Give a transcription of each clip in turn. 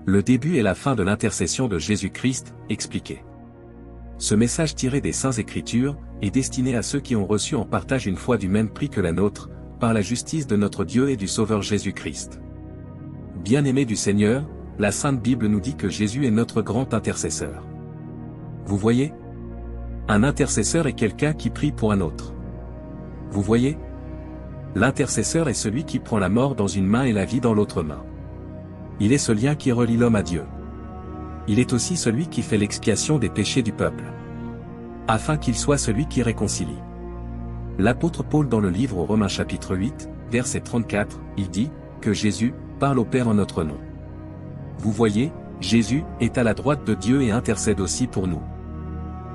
Le début et la fin de l'intercession de Jésus-Christ, expliqué. Ce message tiré des Saintes Écritures, est destiné à ceux qui ont reçu en partage une foi du même prix que la nôtre, par la justice de notre Dieu et du Sauveur Jésus-Christ. Bien-aimés du Seigneur, la Sainte Bible nous dit que Jésus est notre grand intercesseur. Vous voyez? Un intercesseur est quelqu'un qui prie pour un autre. Vous voyez? L'intercesseur est celui qui prend la mort dans une main et la vie dans l'autre main. Il est ce lien qui relie l'homme à Dieu. Il est aussi celui qui fait l'expiation des péchés du peuple, afin qu'il soit celui qui réconcilie. L'apôtre Paul dans le livre aux Romains chapitre 8, verset 34, il dit, que Jésus parle au Père en notre nom. Vous voyez, Jésus est à la droite de Dieu et intercède aussi pour nous.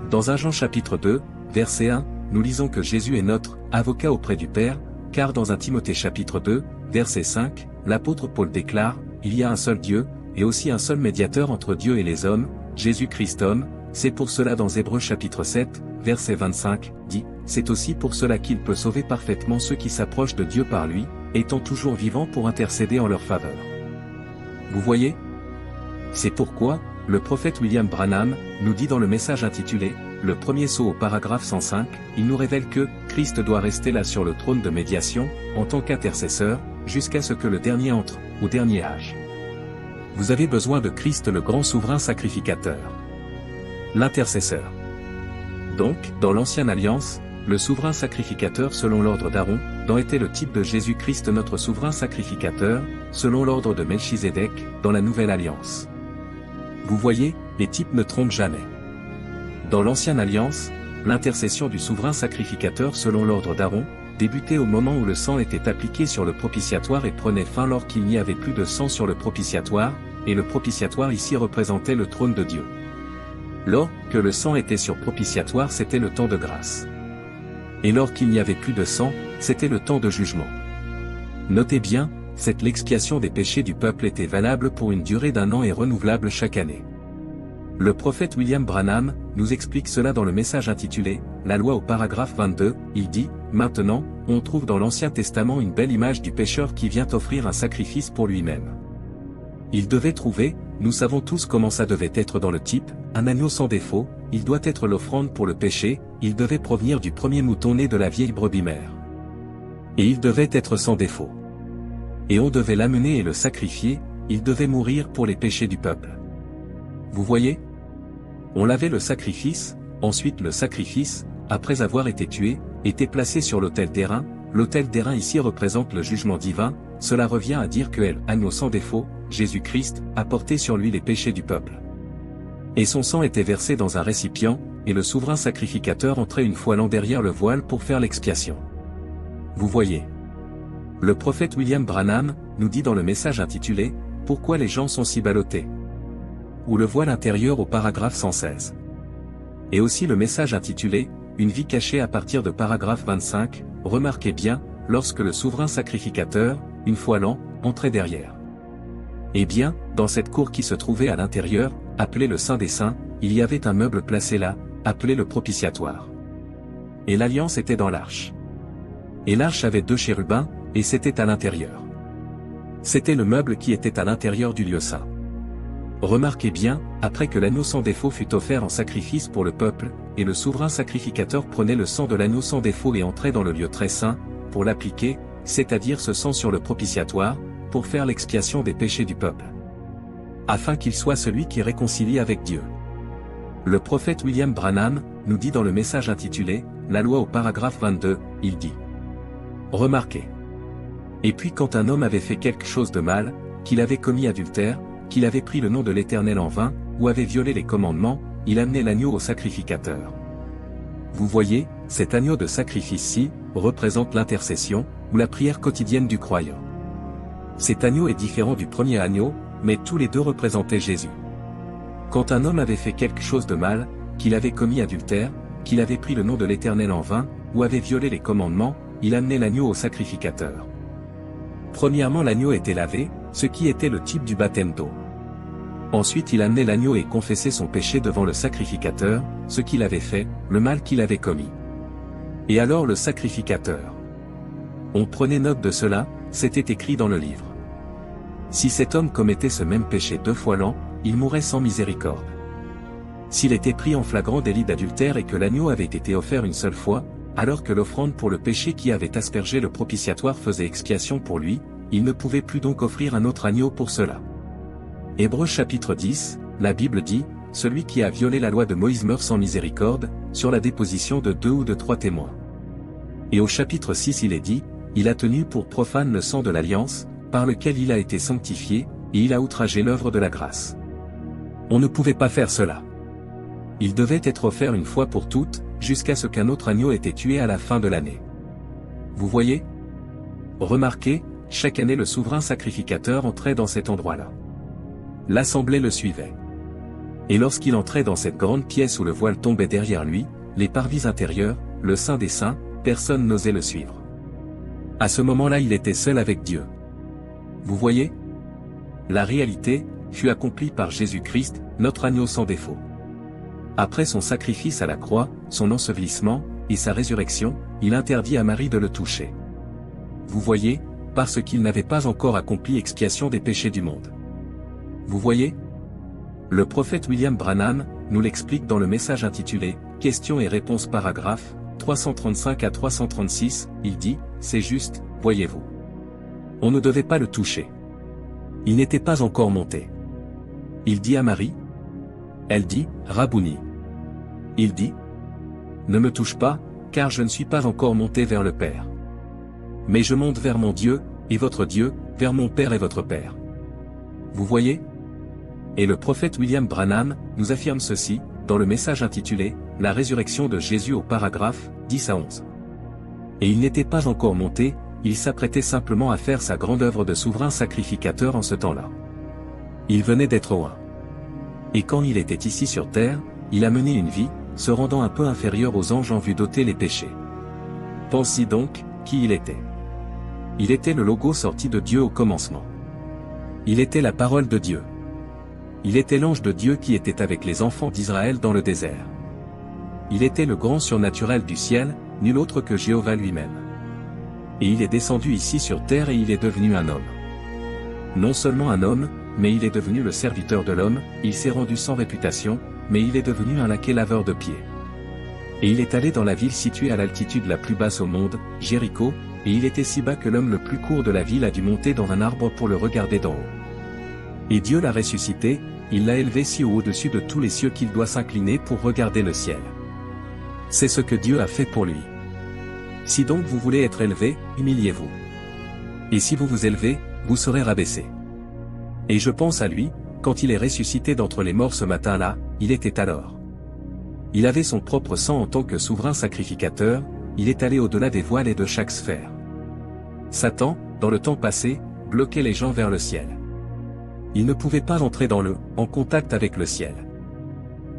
Dans 1 Jean chapitre 2, verset 1, nous lisons que Jésus est notre avocat auprès du Père, car dans 1 Timothée chapitre 2, verset 5, l'apôtre Paul déclare, il y a un seul Dieu, et aussi un seul médiateur entre Dieu et les hommes, Jésus-Christ homme. C'est pour cela dans Hébreux chapitre 7, verset 25, dit, c'est aussi pour cela qu'il peut sauver parfaitement ceux qui s'approchent de Dieu par lui, étant toujours vivant pour intercéder en leur faveur. Vous voyez? C'est pourquoi, le prophète William Branham, nous dit dans le message intitulé, le premier saut au paragraphe 105, il nous révèle que, Christ doit rester là sur le trône de médiation, en tant qu'intercesseur, jusqu'à ce que le dernier entre, au dernier âge. Vous avez besoin de Christ le grand souverain sacrificateur. L'intercesseur. Donc, dans l'Ancienne Alliance, le souverain sacrificateur selon l'ordre d'Aaron, dont était le type de Jésus-Christ notre souverain sacrificateur, selon l'ordre de Melchizedek, dans la Nouvelle Alliance. Vous voyez, les types ne trompent jamais. Dans l'Ancienne Alliance, l'intercession du souverain sacrificateur selon l'ordre d'Aaron, débutait au moment où le sang était appliqué sur le propitiatoire et prenait fin lorsqu'il n'y avait plus de sang sur le propitiatoire, et le propitiatoire ici représentait le trône de Dieu. Lors que le sang était sur propitiatoire, c'était le temps de grâce. Et lors qu'il n'y avait plus de sang, c'était le temps de jugement. Notez bien, l'expiation des péchés du peuple était valable pour une durée d'1 an et renouvelable chaque année. Le prophète William Branham nous explique cela dans le message intitulé « La loi » au paragraphe 22, il dit « Maintenant, on trouve dans l'Ancien Testament une belle image du pécheur qui vient offrir un sacrifice pour lui-même. Il devait trouver, nous savons tous comment ça devait être dans le type, un agneau sans défaut, il doit être l'offrande pour le péché, il devait provenir du premier mouton né de la vieille brebis mère. Et il devait être sans défaut. Et on devait l'amener et le sacrifier, il devait mourir pour les péchés du peuple. Vous voyez? On lavait le sacrifice, ensuite le sacrifice, après avoir été tué, était placé sur l'autel d'airain. L'autel d'airain ici représente le jugement divin, cela revient à dire que l'agneau sans défaut, Jésus-Christ, a porté sur lui les péchés du peuple. Et son sang était versé dans un récipient, et le souverain sacrificateur entrait une fois l'an derrière le voile pour faire l'expiation. Vous voyez? Le prophète William Branham nous dit dans le message intitulé « Pourquoi les gens sont si ballottés ?» ou le voile intérieur au paragraphe 116. Et aussi le message intitulé « Une vie cachée » à partir de paragraphe 25, remarquez bien, lorsque le souverain sacrificateur, une fois l'an, entrait derrière. Eh bien, dans cette cour qui se trouvait à l'intérieur, appelée le Saint des Saints, il y avait un meuble placé là, appelé le propitiatoire. Et l'alliance était dans l'arche. Et l'arche avait 2 chérubins, et c'était à l'intérieur. C'était le meuble qui était à l'intérieur du lieu saint. Remarquez bien, après que l'agneau sans défaut fut offert en sacrifice pour le peuple, et le souverain sacrificateur prenait le sang de l'agneau sans défaut et entrait dans le lieu très saint, pour l'appliquer, c'est-à-dire ce sang sur le propitiatoire, pour faire l'expiation des péchés du peuple. Afin qu'il soit celui qui réconcilie avec Dieu. Le prophète William Branham nous dit dans le message intitulé « La loi » au paragraphe 22, il dit « Remarquez. Et puis quand un homme avait fait quelque chose de mal, qu'il avait commis adultère, qu'il avait pris le nom de l'Éternel en vain, ou avait violé les commandements, il amenait l'agneau au sacrificateur. » Vous voyez, cet agneau de sacrifice-ci, représente l'intercession, ou la prière quotidienne du croyant. Cet agneau est différent du premier agneau, mais tous les deux représentaient Jésus. Quand un homme avait fait quelque chose de mal, qu'il avait commis adultère, qu'il avait pris le nom de l'Éternel en vain, ou avait violé les commandements, il amenait l'agneau au sacrificateur. Premièrement, l'agneau était lavé, ce qui était le type du baptême d'eau. Ensuite il amenait l'agneau et confessait son péché devant le sacrificateur, ce qu'il avait fait, le mal qu'il avait commis. Et alors le sacrificateur. On prenait note de cela, c'était écrit dans le livre. Si cet homme commettait ce même péché 2 fois l'an, il mourrait sans miséricorde. S'il était pris en flagrant délit d'adultère et que l'agneau avait été offert une seule fois, alors que l'offrande pour le péché qui avait aspergé le propitiatoire faisait expiation pour lui, il ne pouvait plus donc offrir un autre agneau pour cela. Hébreux chapitre 10, la Bible dit, « Celui qui a violé la loi de Moïse meurt sans miséricorde, sur la déposition de 2 ou de 3 témoins. » Et au chapitre 6 il est dit, « Il a tenu pour profane le sang de l'alliance, par lequel il a été sanctifié, et il a outragé l'œuvre de la grâce. » On ne pouvait pas faire cela. Il devait être offert une fois pour toutes, jusqu'à ce qu'un autre agneau ait été tué à la fin de l'année. Vous voyez? Remarquez, chaque année le souverain sacrificateur entrait dans cet endroit-là. L'assemblée le suivait. Et lorsqu'il entrait dans cette grande pièce où le voile tombait derrière lui, les parvis intérieurs, le Saint des Saints, personne n'osait le suivre. À ce moment-là il était seul avec Dieu. Vous voyez? La réalité fut accomplie par Jésus-Christ, notre agneau sans défaut. Après son sacrifice à la croix, son ensevelissement, et sa résurrection, il interdit à Marie de le toucher. Vous voyez, parce qu'il n'avait pas encore accompli expiation des péchés du monde. Vous voyez? Le prophète William Branham nous l'explique dans le message intitulé « Questions et réponses paragraphe » 335 à 336, il dit « C'est juste, voyez-vous. On ne devait pas le toucher. Il n'était pas encore monté. Il dit à Marie. Elle dit, Rabouni. Il dit, ne me touche pas, car je ne suis pas encore monté vers le Père. Mais je monte vers mon Dieu, et votre Dieu, vers mon Père et votre Père. Vous voyez? Et le prophète William Branham nous affirme ceci, dans le message intitulé « La résurrection de Jésus » au paragraphe 10 à 11. Et il n'était pas encore monté, il s'apprêtait simplement à faire sa grande œuvre de souverain sacrificateur en ce temps-là. Il venait d'être oint. Et quand il était ici sur terre, il a mené une vie, se rendant un peu inférieur aux anges en vue d'ôter les péchés. Pense-y donc, qui il était. Il était le logo sorti de Dieu au commencement. Il était la parole de Dieu. Il était l'ange de Dieu qui était avec les enfants d'Israël dans le désert. Il était le grand surnaturel du ciel, nul autre que Jéhovah lui-même. Et il est descendu ici sur terre et il est devenu un homme. Non seulement un homme, mais il est devenu le serviteur de l'homme, il s'est rendu sans réputation, mais il est devenu un laquais laveur de pieds. Et il est allé dans la ville située à l'altitude la plus basse au monde, Jéricho, et il était si bas que l'homme le plus court de la ville a dû monter dans un arbre pour le regarder d'en haut. Et Dieu l'a ressuscité, il l'a élevé si haut au-dessus de tous les cieux qu'il doit s'incliner pour regarder le ciel. C'est ce que Dieu a fait pour lui. Si donc vous voulez être élevé, humiliez-vous. Et si vous vous élevez, vous serez rabaissé. Et je pense à lui, quand il est ressuscité d'entre les morts ce matin-là, il était alors. Il avait son propre sang en tant que souverain sacrificateur, il est allé au-delà des voiles et de chaque sphère. Satan, dans le temps passé, bloquait les gens vers le ciel. Il ne pouvait pas entrer en contact avec le ciel.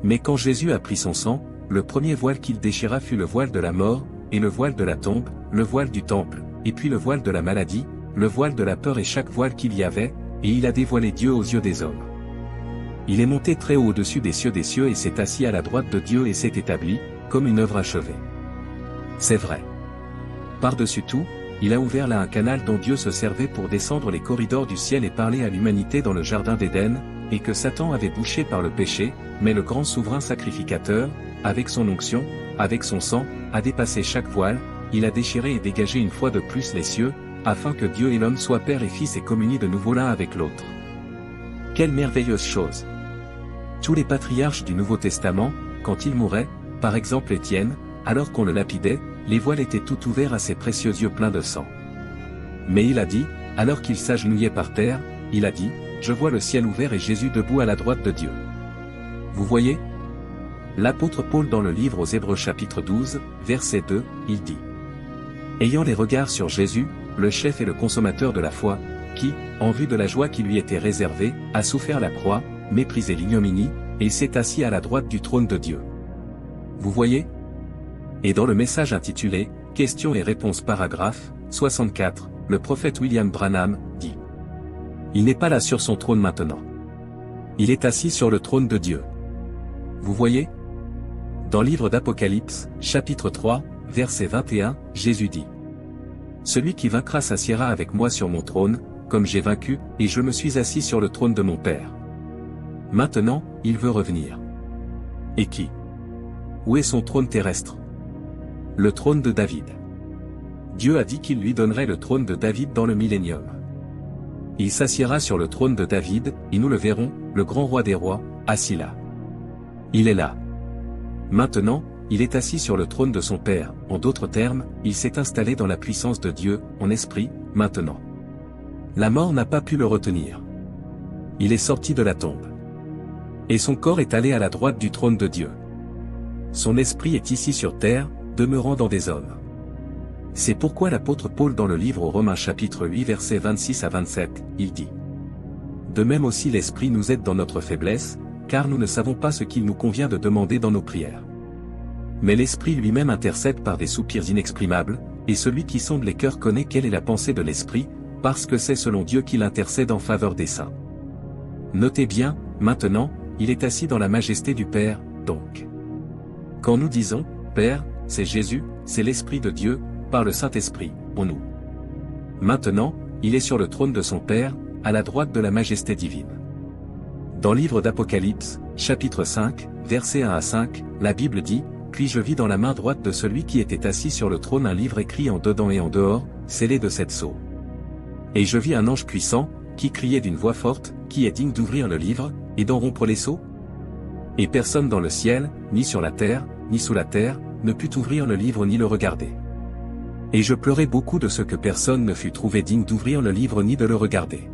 Mais quand Jésus a pris son sang, le premier voile qu'il déchira fut le voile de la mort, et le voile de la tombe, le voile du temple, et puis le voile de la maladie, le voile de la peur et chaque voile qu'il y avait, et il a dévoilé Dieu aux yeux des hommes. Il est monté très haut au-dessus des cieux et s'est assis à la droite de Dieu et s'est établi, comme une œuvre achevée. C'est vrai. Par-dessus tout, il a ouvert là un canal dont Dieu se servait pour descendre les corridors du ciel et parler à l'humanité dans le jardin d'Éden, et que Satan avait bouché par le péché, mais le grand souverain sacrificateur, avec son onction, avec son sang, a dépassé chaque voile, il a déchiré et dégagé une fois de plus les cieux, afin que Dieu et l'homme soient père et fils et communient de nouveau l'un avec l'autre. Quelle merveilleuse chose! Tous les patriarches du Nouveau Testament, quand ils mouraient, par exemple Étienne, alors qu'on le lapidait, les voiles étaient tout ouverts à ses précieux yeux pleins de sang. Mais il a dit, alors qu'il s'agenouillait par terre, il a dit, je vois le ciel ouvert et Jésus debout à la droite de Dieu. Vous voyez? L'apôtre Paul dans le livre aux Hébreux chapitre 12, verset 2, il dit. Ayant les regards sur Jésus, le chef et le consommateur de la foi, qui, en vue de la joie qui lui était réservée, a souffert la croix, méprisé l'ignominie, et s'est assis à la droite du trône de Dieu. Vous voyez? Et dans le message intitulé « Questions et réponses paragraphe 64, le prophète William Branham dit. Il n'est pas là sur son trône maintenant. Il est assis sur le trône de Dieu. Vous voyez? Dans le livre d'Apocalypse, chapitre 3, verset 21, Jésus dit. Celui qui vaincra s'assiera avec moi sur mon trône, comme j'ai vaincu, et je me suis assis sur le trône de mon Père. Maintenant, il veut revenir. Et qui? Où est son trône terrestre? Le trône de David. Dieu a dit qu'il lui donnerait le trône de David dans le millénium. Il s'assiera sur le trône de David, et nous le verrons, le grand roi des rois, assis là. Il est là. Maintenant, il est assis sur le trône de son Père, en d'autres termes, il s'est installé dans la puissance de Dieu, en esprit, maintenant. La mort n'a pas pu le retenir. Il est sorti de la tombe. Et son corps est allé à la droite du trône de Dieu. Son esprit est ici sur terre, demeurant dans des hommes. C'est pourquoi l'apôtre Paul dans le livre aux Romains chapitre 8 versets 26 à 27, il dit: De même aussi l'esprit nous aide dans notre faiblesse, car nous ne savons pas ce qu'il nous convient de demander dans nos prières. Mais l'esprit lui-même intercède par des soupirs inexprimables, et celui qui sonde les cœurs connaît quelle est la pensée de l'esprit, parce que c'est selon Dieu qu'il intercède en faveur des saints. Notez bien, maintenant, il est assis dans la majesté du Père, donc. Quand nous disons « Père », c'est Jésus, c'est l'Esprit de Dieu, par le Saint-Esprit, en nous. Maintenant, il est sur le trône de son Père, à la droite de la majesté divine. Dans le livre d'Apocalypse, chapitre 5, versets 1 à 5, la Bible dit: Puis je vis dans la main droite de celui qui était assis sur le trône un livre écrit en dedans et en dehors, scellé de 7 sceaux. Et je vis un ange puissant, qui criait d'une voix forte: Qui est digne d'ouvrir le livre, et d'en rompre les sceaux? Et personne dans le ciel, ni sur la terre, ni sous la terre, ne put ouvrir le livre ni le regarder. Et je pleurai beaucoup de ce que personne ne fut trouvé digne d'ouvrir le livre ni de le regarder.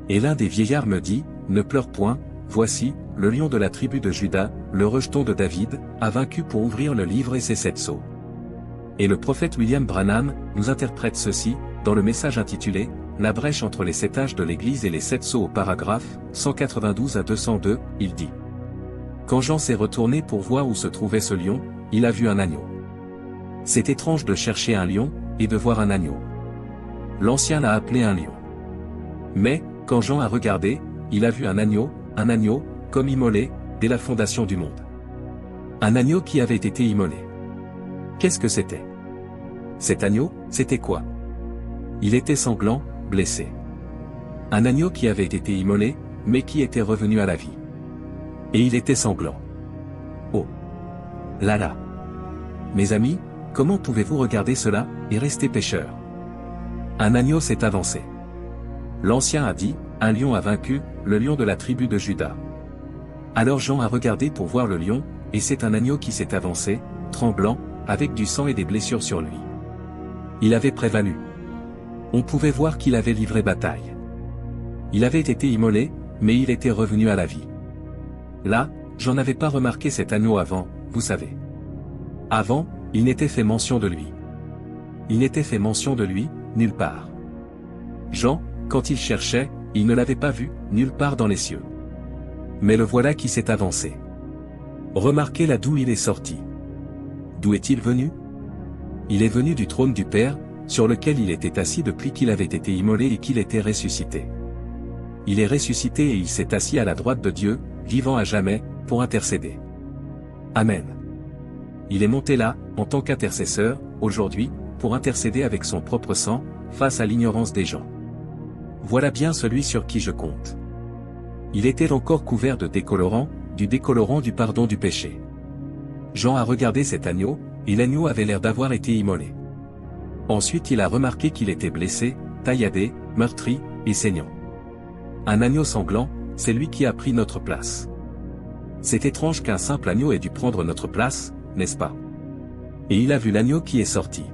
Et l'un des vieillards me dit: Ne pleure point, voici, le lion de la tribu de Juda, le rejeton de David, a vaincu pour ouvrir le livre et ses 7 sceaux. Et le prophète William Branham nous interprète ceci, dans le message intitulé « La brèche entre les 7 âges de l'Église et les 7 sceaux » au paragraphe 192 à 202, il dit: Quand Jean s'est retourné pour voir où se trouvait ce lion, il a vu un agneau. C'est étrange de chercher un lion, et de voir un agneau. L'Ancien l'a appelé un lion. Mais, quand Jean a regardé, il a vu un agneau, comme immolé, dès la fondation du monde. Un agneau qui avait été immolé. Qu'est-ce que c'était? Cet agneau, c'était quoi? Il était sanglant, blessé. Un agneau qui avait été immolé, mais qui était revenu à la vie. Et il était sanglant. Oh là là! Mes amis, comment pouvez-vous regarder cela, et rester pécheurs? Un agneau s'est avancé. L'Ancien a dit: Un lion a vaincu, le lion de la tribu de Juda. Alors Jean a regardé pour voir le lion, et c'est un agneau qui s'est avancé, tremblant, avec du sang et des blessures sur lui. Il avait prévalu. On pouvait voir qu'il avait livré bataille. Il avait été immolé, mais il était revenu à la vie. Là, j'en avais pas remarqué cet agneau avant, vous savez. Avant, il n'était fait mention de lui. Il n'était fait mention de lui, nulle part. Jean, quand il cherchait, il ne l'avait pas vu, nulle part dans les cieux. Mais le voilà qui s'est avancé. Remarquez là d'où il est sorti. D'où est-il venu? Il est venu du trône du Père, sur lequel il était assis depuis qu'il avait été immolé et qu'il était ressuscité. Il est ressuscité et il s'est assis à la droite de Dieu, vivant à jamais, pour intercéder. Amen. Il est monté là, en tant qu'intercesseur, aujourd'hui, pour intercéder avec son propre sang, face à l'ignorance des gens. Voilà bien celui sur qui je compte. Il était encore couvert de décolorant, du décolorant du pardon du péché. Jean a regardé cet agneau, et l'agneau avait l'air d'avoir été immolé. Ensuite il a remarqué qu'il était blessé, tailladé, meurtri, et saignant. Un agneau sanglant, c'est lui qui a pris notre place. C'est étrange qu'un simple agneau ait dû prendre notre place, n'est-ce pas? Et il a vu l'agneau qui est sorti.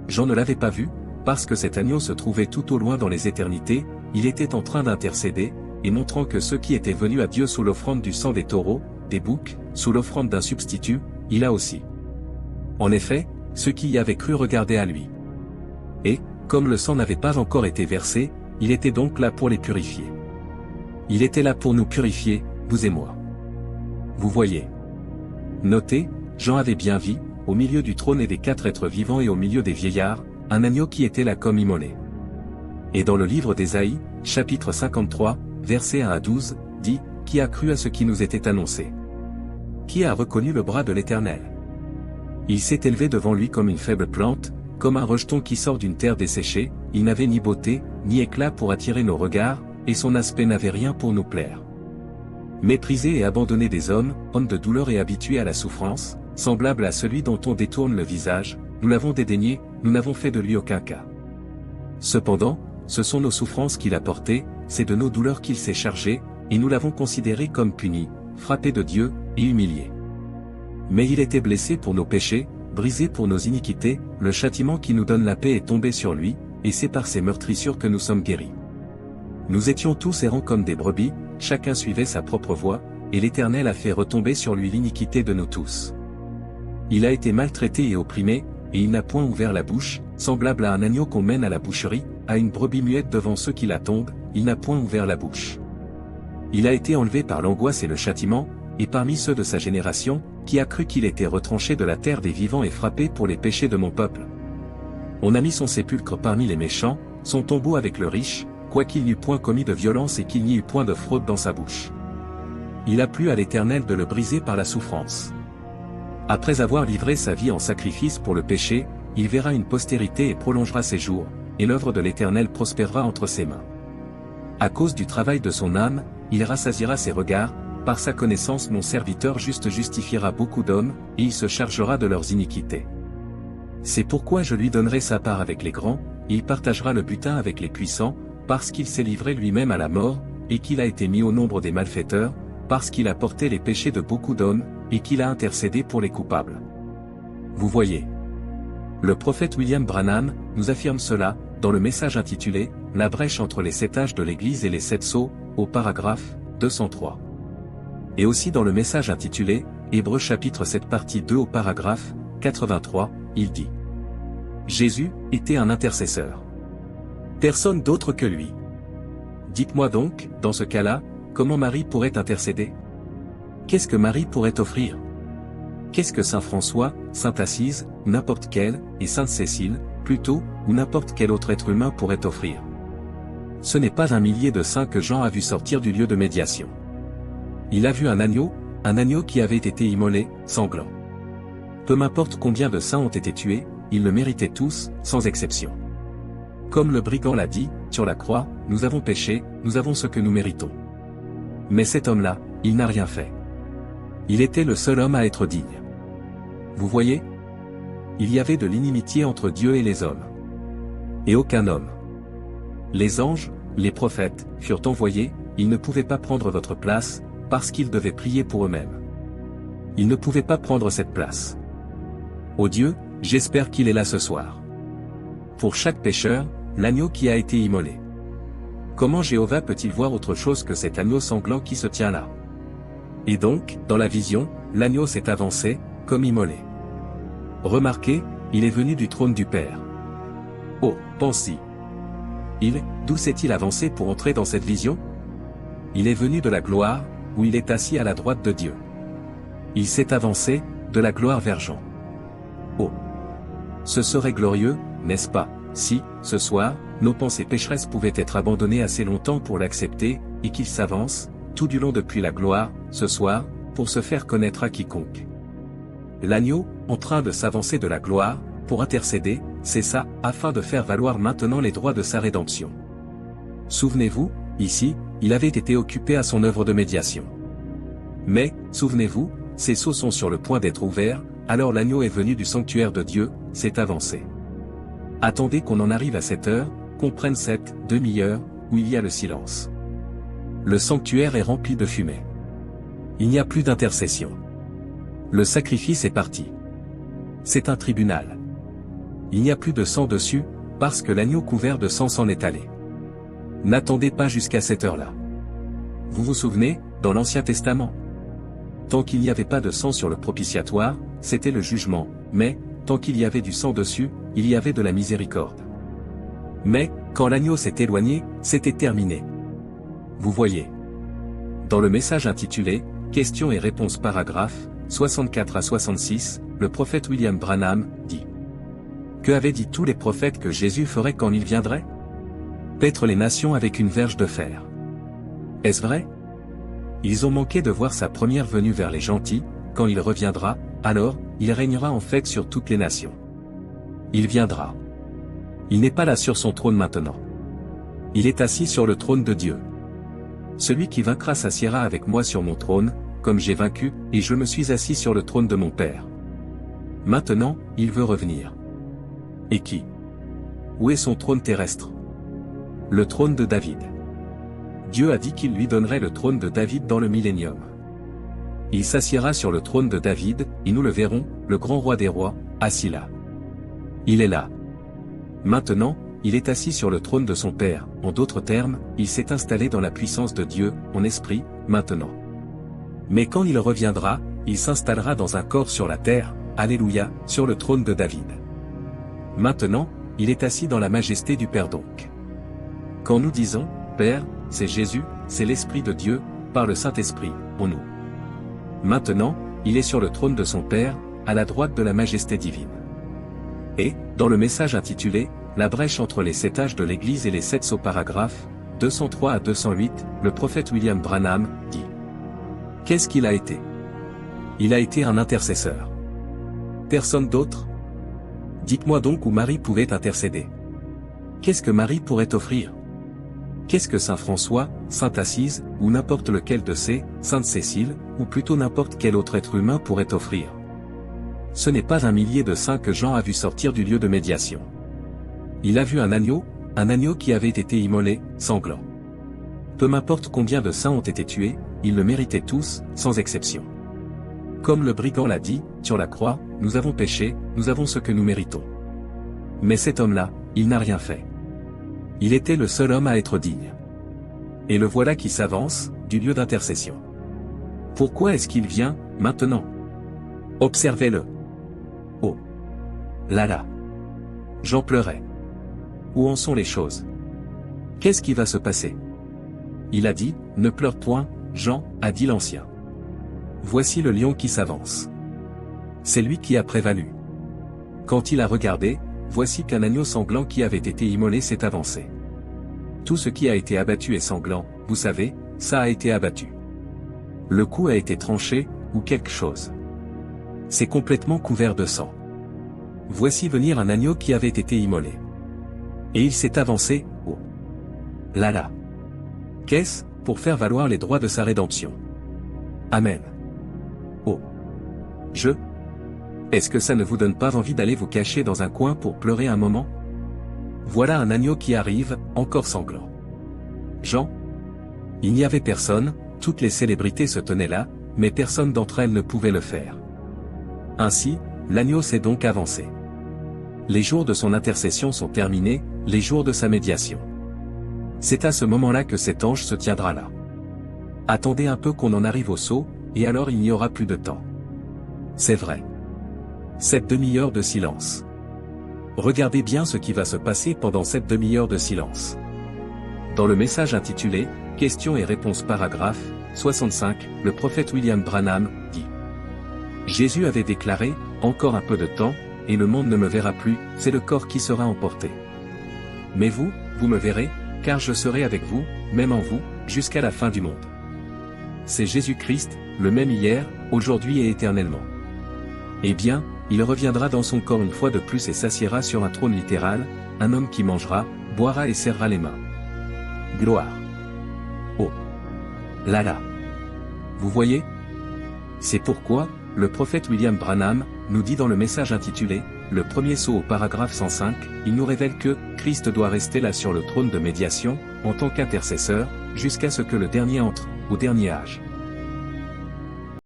Jean ne l'avait pas vu, parce que cet agneau se trouvait tout au loin dans les éternités, il était en train d'intercéder, et montrant que ceux qui étaient venus à Dieu sous l'offrande du sang des taureaux, des boucs, sous l'offrande d'un substitut, il a aussi. En effet, ceux qui y avaient cru regardaient à lui. Et, comme le sang n'avait pas encore été versé, il était donc là pour les purifier. Il était là pour nous purifier, vous et moi. Vous voyez. Notez, Jean avait bien vu, au milieu du trône et des 4 êtres vivants et au milieu des vieillards, un agneau qui était là comme immolé. Et dans le livre d'Ésaïe, chapitre 53, versets 1 à 12, dit: Qui a cru à ce qui nous était annoncé? Qui a reconnu le bras de l'Éternel? Il s'est élevé devant lui comme une faible plante, comme un rejeton qui sort d'une terre desséchée, il n'avait ni beauté, ni éclat pour attirer nos regards, et son aspect n'avait rien pour nous plaire. Méprisé et abandonné des hommes, homme de douleur et habitué à la souffrance, semblable à celui dont on détourne le visage, nous l'avons dédaigné, nous n'avons fait de lui aucun cas. Cependant, ce sont nos souffrances qu'il a portées, c'est de nos douleurs qu'il s'est chargé, et nous l'avons considéré comme puni, frappé de Dieu, et humilié. Mais il était blessé pour nos péchés, brisé pour nos iniquités, le châtiment qui nous donne la paix est tombé sur lui, et c'est par ses meurtrissures que nous sommes guéris. Nous étions tous errants comme des brebis, chacun suivait sa propre voie, et l'Éternel a fait retomber sur lui l'iniquité de nous tous. Il a été maltraité et opprimé, et il n'a point ouvert la bouche, semblable à un agneau qu'on mène à la boucherie, à une brebis muette devant ceux qui l'attendent, il n'a point ouvert la bouche. Il a été enlevé par l'angoisse et le châtiment, et parmi ceux de sa génération, qui a cru qu'il était retranché de la terre des vivants et frappé pour les péchés de mon peuple. On a mis son sépulcre parmi les méchants, son tombeau avec le riche, quoiqu'il n'eût point commis de violence et qu'il n'y eût point de fraude dans sa bouche. Il a plu à l'Éternel de le briser par la souffrance. Après avoir livré sa vie en sacrifice pour le péché, il verra une postérité et prolongera ses jours, et l'œuvre de l'Éternel prospérera entre ses mains. À cause du travail de son âme, il rassasiera ses regards, par sa connaissance mon serviteur juste justifiera beaucoup d'hommes, et il se chargera de leurs iniquités. C'est pourquoi je lui donnerai sa part avec les grands, et il partagera le butin avec les puissants, parce qu'il s'est livré lui-même à la mort, et qu'il a été mis au nombre des malfaiteurs, parce qu'il a porté les péchés de beaucoup d'hommes, et qu'il a intercédé pour les coupables. Vous voyez. Le prophète William Branham nous affirme cela, dans le message intitulé « La brèche entre les 7 âges de l'Église et les 7 sceaux », au paragraphe 203. Et aussi dans le message intitulé « Hébreux chapitre 7 partie 2 au paragraphe 83, il dit « Jésus était un intercesseur. Personne d'autre que lui. Dites-moi donc, dans ce cas-là, comment Marie pourrait intercéder? Qu'est-ce que Marie pourrait offrir? Qu'est-ce que Saint François, Sainte Assise, n'importe quel, et Sainte Cécile, plutôt, ou n'importe quel autre être humain pourrait offrir? Ce n'est pas un millier de saints que Jean a vu sortir du lieu de médiation. Il a vu un agneau qui avait été immolé, sanglant. Peu m'importe combien de saints ont été tués, ils le méritaient tous, sans exception. Comme le brigand l'a dit, sur la croix, nous avons péché, nous avons ce que nous méritons. Mais cet homme-là, il n'a rien fait. Il était le seul homme à être digne. Vous voyez? Il y avait de l'inimitié entre Dieu et les hommes. Et aucun homme. Les anges, les prophètes, furent envoyés, ils ne pouvaient pas prendre votre place, parce qu'ils devaient prier pour eux-mêmes. Ils ne pouvaient pas prendre cette place. Ô Dieu, j'espère qu'il est là ce soir. Pour chaque pécheur, l'agneau qui a été immolé. Comment Jéhovah peut-il voir autre chose que cet agneau sanglant qui se tient là? Et donc, dans la vision, l'agneau s'est avancé, comme immolé. Remarquez, il est venu du trône du Père. Oh, pense-y. D'où s'est-il avancé pour entrer dans cette vision? Il est venu de la gloire, où il est assis à la droite de Dieu. Il s'est avancé, de la gloire vers Jean. Oh! Ce serait glorieux, n'est-ce pas, si, ce soir, nos pensées pécheresses pouvaient être abandonnées assez longtemps pour l'accepter, et qu'il s'avance, tout du long depuis la gloire, ce soir, pour se faire connaître à quiconque. L'agneau, en train de s'avancer de la gloire, pour intercéder, c'est ça, afin de faire valoir maintenant les droits de sa rédemption. Souvenez-vous, ici, il avait été occupé à son œuvre de médiation. Mais, souvenez-vous, ses sceaux sont sur le point d'être ouverts, alors l'agneau est venu du sanctuaire de Dieu, s'est avancé. Attendez qu'on en arrive à cette heure, qu'on prenne cette demi-heure, où il y a le silence. Le sanctuaire est rempli de fumée. Il n'y a plus d'intercession. Le sacrifice est parti. C'est un tribunal. Il n'y a plus de sang dessus, parce que l'agneau couvert de sang s'en est allé. N'attendez pas jusqu'à cette heure-là. Vous vous souvenez, dans l'Ancien Testament? Tant qu'il n'y avait pas de sang sur le propitiatoire, c'était le jugement, mais, tant qu'il y avait du sang dessus, il y avait de la miséricorde. Mais, quand l'agneau s'est éloigné, c'était terminé. Vous voyez. Dans le message intitulé « Questions et réponses paragraphe 64 à 66, le prophète William Branham dit « Que avaient dit tous les prophètes que Jésus ferait quand il viendrait? Paître les nations avec une verge de fer. Est-ce vrai? Ils ont manqué de voir sa première venue vers les gentils, quand il reviendra, alors, il régnera en fait sur toutes les nations. Il viendra. Il n'est pas là sur son trône maintenant. Il est assis sur le trône de Dieu. Celui qui vaincra s'assiera avec moi sur mon trône, comme j'ai vaincu, et je me suis assis sur le trône de mon Père. Maintenant, il veut revenir. Et qui? Où est son trône terrestre? Le trône de David. Dieu a dit qu'il lui donnerait le trône de David dans le millénium. Il s'assiera sur le trône de David, et nous le verrons, le grand roi des rois, assis là. Il est là. Maintenant, il est assis sur le trône de son Père, en d'autres termes, il s'est installé dans la puissance de Dieu, en esprit, maintenant. Mais quand il reviendra, il s'installera dans un corps sur la terre, alléluia, sur le trône de David. Maintenant, il est assis dans la majesté du Père donc. Quand nous disons, Père, c'est Jésus, c'est l'Esprit de Dieu, par le Saint-Esprit, en nous. Maintenant, il est sur le trône de son Père, à la droite de la majesté divine. Et, dans le message intitulé « La brèche entre les 7 âges de l'Église et les 7 sceaux paragraphes », 203 à 208, le prophète William Branham, dit « Qu'est-ce qu'il a été? Il a été un intercesseur. Personne d'autre? Dites-moi donc où Marie pouvait intercéder. Qu'est-ce que Marie pourrait offrir? Qu'est-ce que Saint François, Sainte Assise, ou n'importe lequel de ces, Sainte Cécile, ou plutôt n'importe quel autre être humain pourrait offrir? Ce n'est pas un millier de saints que Jean a vu sortir du lieu de médiation. Il a vu un agneau qui avait été immolé, sanglant. Peu m'importe combien de saints ont été tués, ils le méritaient tous, sans exception. Comme le brigand l'a dit, sur la croix, nous avons péché, nous avons ce que nous méritons. Mais cet homme-là, il n'a rien fait. Il était le seul homme à être digne. Et le voilà qui s'avance, du lieu d'intercession. Pourquoi est-ce qu'il vient, maintenant? Observez-le. Oh là là. J'en pleurais. Où en sont les choses? Qu'est-ce qui va se passer? Il a dit, ne pleure point, Jean, a dit l'ancien. Voici le lion qui s'avance. C'est lui qui a prévalu. Quand il a regardé, voici qu'un agneau sanglant qui avait été immolé s'est avancé. Tout ce qui a été abattu est sanglant, vous savez, ça a été abattu. Le cou a été tranché, ou quelque chose. C'est complètement couvert de sang. Voici venir un agneau qui avait été immolé. Et il s'est avancé, oh là là. Qu'est-ce, pour faire valoir les droits de sa rédemption? Amen. Oh. Est-ce que ça ne vous donne pas envie d'aller vous cacher dans un coin pour pleurer un moment? Voilà un agneau qui arrive, encore sanglant. Jean? Il n'y avait personne, toutes les célébrités se tenaient là, mais personne d'entre elles ne pouvait le faire. Ainsi, l'agneau s'est donc avancé. Les jours de son intercession sont terminés, les jours de sa médiation. C'est à ce moment-là que cet ange se tiendra là. Attendez un peu qu'on en arrive au sceau, et alors il n'y aura plus de temps. C'est vrai. Cette demi-heure de silence. Regardez bien ce qui va se passer pendant cette demi-heure de silence. Dans le message intitulé « Questions et réponses paragraphe 65, le prophète William Branham, dit « Jésus avait déclaré, encore un peu de temps, et le monde ne me verra plus, c'est le corps qui sera emporté. Mais vous, vous me verrez, car je serai avec vous, même en vous, jusqu'à la fin du monde. » C'est Jésus-Christ, le même hier, aujourd'hui et éternellement. Eh bien, il reviendra dans son corps une fois de plus et s'assiera sur un trône littéral, un homme qui mangera, boira et serrera les mains. Gloire. Oh là là. Vous voyez? C'est pourquoi, le prophète William Branham, nous dit dans le message intitulé « Le premier sceau au paragraphe 105 », il nous révèle que « Christ doit rester là sur le trône de médiation, en tant qu'intercesseur, jusqu'à ce que le dernier entre, au dernier âge. »